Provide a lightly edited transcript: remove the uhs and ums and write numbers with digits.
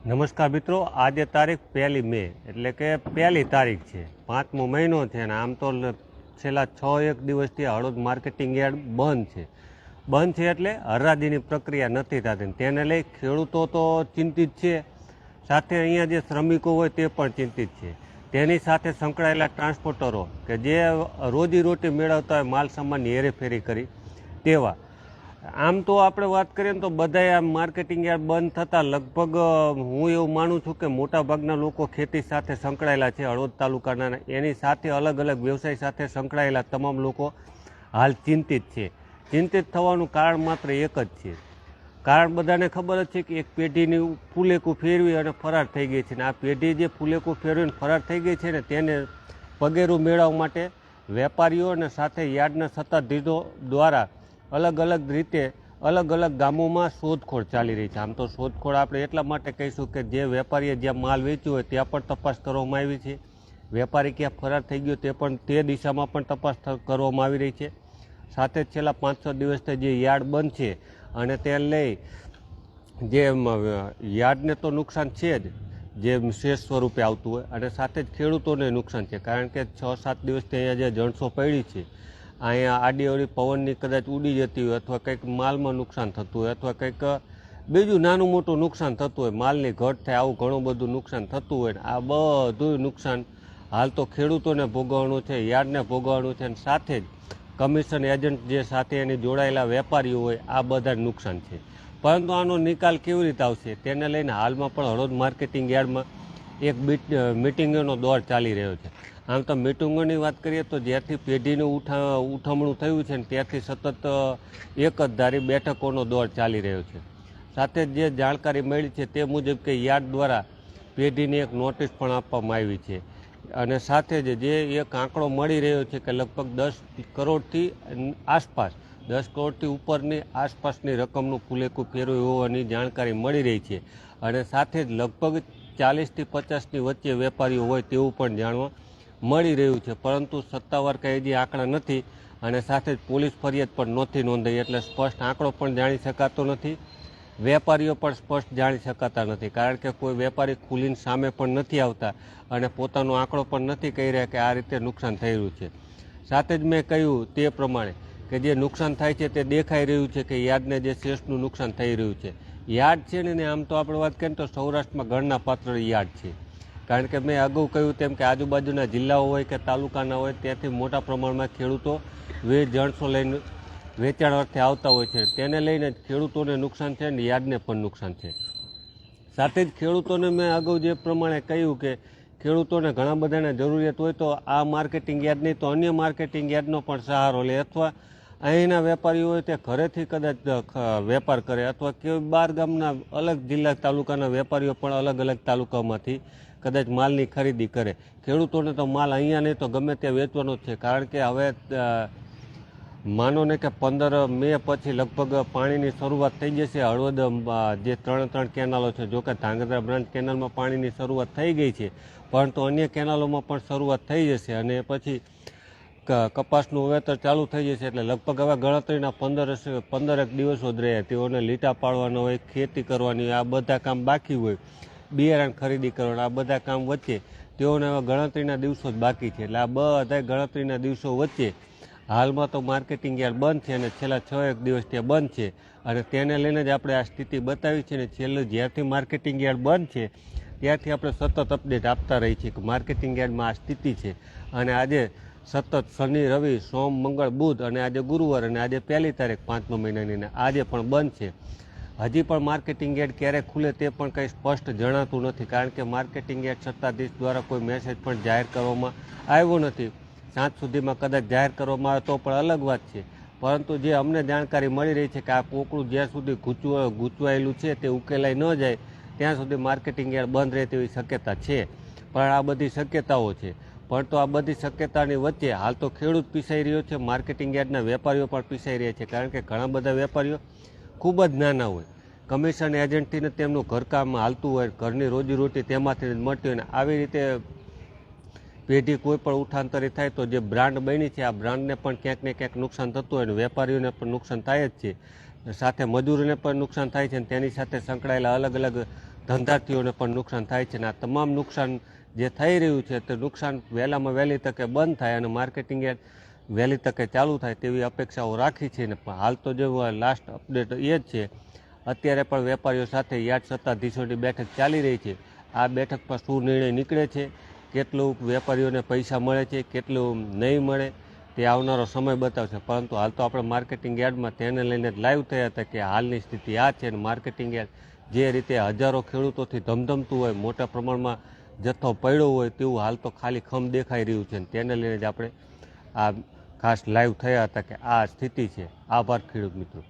નમસ્કાર મિત્રો, આજે તારીખ 1 મે એટલે કે 1 તારીખ છે, 5મો મહિનો છે અને આમ તો છેલ્લા 6-1 દિવસથી હળવદ માર્કેટિંગ યાર્ડ બંધ છે એટલે હરાજીની પ્રક્રિયા નથી થતી. તેને લઈ ખેડૂતો તો ચિંતિત છે, સાથે અહીંયા જે શ્રમિકો હોય તે પણ ચિંતિત છે. તેની સાથે સંકળાયેલા ટ્રાન્સપોર્ટરો કે જે રોજીરોટી મેળવતા હોય માલ સામાનની હેરેફેરી કરી તેવા. આમ તો આપણે વાત કરીએ ને તો બધાય આ માર્કેટિંગ યાર્ડ બંધ થતાં લગભગ હું એવું માનું છું કે મોટાભાગના લોકો ખેતી સાથે સંકળાયેલા છે હળવદ તાલુકાના, એની સાથે અલગ અલગ વ્યવસાય સાથે સંકળાયેલા તમામ લોકો હાલ ચિંતિત છે. ચિંતિત થવાનું કારણ માત્ર એક જ છે. કારણ બધાને ખબર જ છે કે એક પેઢીની ફૂલેકું ફેરવી અને ફરાર થઈ ગઈ છે ને આ પેઢી જે ફૂલેકું ફેરવીને ફરાર થઈ ગઈ છે ને તેને પગેરું મેળવવા માટે વેપારીઓ અને સાથે યાર્ડના સત્તાધીશો દ્વારા અલગ અલગ રીતે અલગ અલગ ગામોમાં શોધખોળ ચાલી રહી છે. આમ તો શોધખોળ આપણે એટલા માટે કહીશું કે જે વેપારીએ જ્યાં માલ વેચ્યો હોય ત્યાં પણ તપાસ કરવામાં આવી છે, વેપારી ક્યાં ફરાર થઈ ગયો તે દિશામાં પણ તપાસ કરવામાં આવી રહી છે. સાથે જ છેલ્લા 5-6 દિવસથી જે યાર્ડ બંધ છે અને તે લઈ જે યાર્ડને તો નુકસાન છે જ, જે શેષ સ્વરૂપે આવતું હોય, અને સાથે જ ખેડૂતોને નુકસાન છે. કારણ કે 6-7 દિવસથી અહીંયા જે જણસો પડી છે, અહીંયા આડીઅવળી પવનની કદાચ ઉડી જતી હોય અથવા કંઈક માલમાં નુકસાન થતું હોય અથવા કંઈક બીજું નાનું મોટું નુકસાન થતું હોય, માલની ઘટ થાય, આવું ઘણું બધું નુકસાન થતું હોય. આ બધું નુકસાન હાલ તો ખેડૂતોને ભોગવવાનું છે, યાર્ડને ભોગવવાનું છે, અને સાથે જ કમિશન એજન્ટ જે સાથે એની જોડાયેલા વેપારીઓ હોય આ બધા નુકસાન છે. પરંતુ આનો નિકાલ કેવી રીતે આવશે તેને લઈને હાલમાં પણ હળવદ માર્કેટિંગ યાર્ડમાં એક મિટિંગોનો દોર ચાલી રહ્યો છે. આમ તો મિટિંગોની વાત કરીએ તો જ્યારથી પેઢીનું ઉઠમણું થયું છે ને ત્યારથી સતત એક જ ધારી બેઠકોનો દોર ચાલી રહ્યો છે. સાથે જ જે જાણકારી મળી છે તે મુજબ કે યાર્ડ દ્વારા પેઢીની એક નોટિસ પણ આપવામાં આવી છે, અને સાથે જ જે એક આંકડો મળી રહ્યો છે કે લગભગ 10 કરોડથી આસપાસ 10 કરોડથી ઉપરની આસપાસની રકમનું ફૂલેકું ફેરવ્યું હોવાની જાણકારી મળી રહી છે. અને સાથે જ લગભગ 40થી 50ની વચ્ચે વેપારીઓ હોય તેવું પણ જાણવા મળી રહ્યું છે. પરંતુ સત્તાવાર કંઈ હજી આંકડા નથી અને સાથે જ પોલીસ ફરિયાદ પણ નહોતી નોંધાઈ, એટલે સ્પષ્ટ આંકડો પણ જાણી શકાતો નથી, વેપારીઓ પણ સ્પષ્ટ જાણી શકાતા નથી. કારણ કે કોઈ વેપારી ખુલીને સામે પણ નથી આવતા અને પોતાનો આંકડો પણ નથી કહી રહ્યા કે આ રીતે નુકસાન થઈ રહ્યું છે. સાથે જ મેં કહ્યું તે પ્રમાણે કે જે નુકસાન થાય છે તે દેખાઈ રહ્યું છે કે યાર્ડને જે શેષનું નુકસાન થઈ રહ્યું છે. યાર્ડ છે ને આમ તો આપણે વાત કરીએ તો સૌરાષ્ટ્રમાં ગણના પાત્ર યાર્ડ છે. કારણ કે મેં અગાઉ કહ્યું તેમ કે આજુબાજુના જિલ્લાઓ હોય કે તાલુકાના હોય ત્યાંથી મોટા પ્રમાણમાં ખેડૂતો જણસો લઈને વેચાણ અર્થે આવતા હોય છે. તેને લઈને ખેડૂતોને નુકસાન છે અને યાર્ડને પણ નુકસાન છે. સાથે જ ખેડૂતોને મેં અગાઉ જે પ્રમાણે કહ્યું કે ખેડૂતોને ઘણા બધાને જરૂરિયાત હોય તો આ માર્કેટિંગ યાર્ડ નહીં તો અન્ય માર્કેટિંગ યાર્ડનો પણ સહારો લે, અથવા અહીંના વેપારીઓ હોય તે ઘરેથી કદાચ વેપાર કરે, અથવા કે બહાર ગામના અલગ જિલ્લા તાલુકાના વેપારીઓ પણ અલગ અલગ તાલુકામાંથી કદાચ માલની ખરીદી કરે. ખેડૂતોને તો માલ અહીંયા નહીં તો ગમે ત્યાં વેચવાનો જ છે. કારણ કે હવે માનો ને કે 15 મે પછી લગભગ પાણીની શરૂઆત થઈ જશે. હળવદ જે 3 કેનાલો છે, જોકે ધાંગધ્રા બ્રાન્ચ કેનાલમાં પાણીની શરૂઆત થઈ ગઈ છે, પરંતુ અન્ય કેનાલોમાં પણ શરૂઆત થઈ જશે અને પછી કપાસનું વાવેતર ચાલુ થઈ જશે. એટલે લગભગ હવે ગણતરીના 15 દિવસો જ રહ્યા. તેઓને લીટા પાડવાના હોય, ખેતી કરવાની હોય, આ બધા કામ બાકી હોય, બિયારણ ખરીદી કરવાના, આ બધા કામ વચ્ચે તેઓને હવે ગણતરીના દિવસો જ બાકી છે. એટલે આ બધા ગણતરીના દિવસો વચ્ચે હાલમાં તો માર્કેટિંગ યાર્ડ બંધ છે અને છેલ્લા 6-1 દિવસ ત્યાં બંધ છે. અને તેને લઈને જ આપણે આ સ્થિતિ બતાવી છે ને છેલ્લે જ્યારથી માર્કેટિંગ યાર્ડ બંધ છે ત્યારથી આપણે સતત અપડેટ આપતા રહી છીએ કે માર્કેટિંગ યાર્ડમાં આ સ્થિતિ છે. અને આજે સતત શનિ, રવિ, સોમ, મંગળ, બુધ અને આજે ગુરુવાર અને આજે 1 તારીખ 5મા મહિનાની આજે પણ બંધ છે. હજી પણ માર્કેટિંગ યાર્ડ ક્યારે ખુલે તે પણ કંઈ સ્પષ્ટ જણાતું નથી. કારણ કે માર્કેટિંગ યાર્ડ સત્તાધીશ દ્વારા કોઈ મેસેજ પણ જાહેર કરવામાં આવ્યો નથી. સાંજ સુધીમાં કદાચ જાહેર કરવામાં આવે તો પણ અલગ વાત છે. પરંતુ જે અમને જાણકારી મળી રહી છે કે આ કોકડું જ્યાં સુધી ગૂંચવાયેલું છે તે ઉકેલાઈ ન જાય ત્યાં સુધી માર્કેટિંગ યાર્ડ બંધ રહે તેવી શક્યતા છે. પણ આ બધી શક્યતાઓ છે, પરંતુ આ બધી શક્યતાની વચ્ચે હાલ તો ખેડૂત પીસાઈ રહ્યો છે, માર્કેટિંગ યાર્ડના વેપારીઓ પણ પીસાઈ રહ્યા છે. કારણ કે ઘણા બધા વેપારીઓ ખૂબ જ નાના હોય, કમિશન એજન્ટથી તેમનું ઘરકામ હાલતું હોય, ઘરની રોજીરોટી તેમાંથી જ મળતી હોય. આવી રીતે પેઢી કોઈ પણ ઉઠાંતરી થાય તો જે બ્રાન્ડ બની છે આ બ્રાન્ડને પણ ક્યાંક ને ક્યાંક નુકસાન થતું હોય અને વેપારીઓને પણ નુકસાન થાય જ છે. સાથે મજૂરોને પણ નુકસાન થાય છે અને તેની સાથે સંકળાયેલા અલગ અલગ ધંધાર્થીઓને પણ નુકસાન થાય છે. અને આ તમામ નુકસાન જે થઈ રહ્યું છે તે નુકસાન વહેલામાં વહેલી તકે બંધ થાય અને માર્કેટિંગ યાર્ડ વહેલી તકે ચાલુ થાય તેવી અપેક્ષાઓ રાખી છે. ને હાલ તો જે લાસ્ટ અપડેટ એ જ છે, અત્યારે પણ વેપારીઓ સાથે યાર્ડ સત્તાધીશોની બેઠક ચાલી રહી છે. આ બેઠક પર શું નિર્ણય નીકળે છે, કેટલું વેપારીઓને પૈસા મળે છે, કેટલું નહીં મળે તે આવનારો સમય બતાવશે. પરંતુ હાલ તો આપણે માર્કેટિંગ યાર્ડમાં તેને લઈને લાઈવ થયા હતા કે હાલની સ્થિતિ આ છે. અને માર્કેટિંગ યાર્ડ જે રીતે હજારો ખેડૂતોથી ધમધમતું હોય, મોટા પ્રમાણમાં જથ્થો પડ્યો હોય તેવું હાલ તો ખાલી ખમ દેખાઈ રહ્યું છે. તેને લઈને જ આપણે આ ખાસ લાઈવ થયા હતા કે આ સ્થિતિ છે. આભાર ખેડૂત મિત્રો.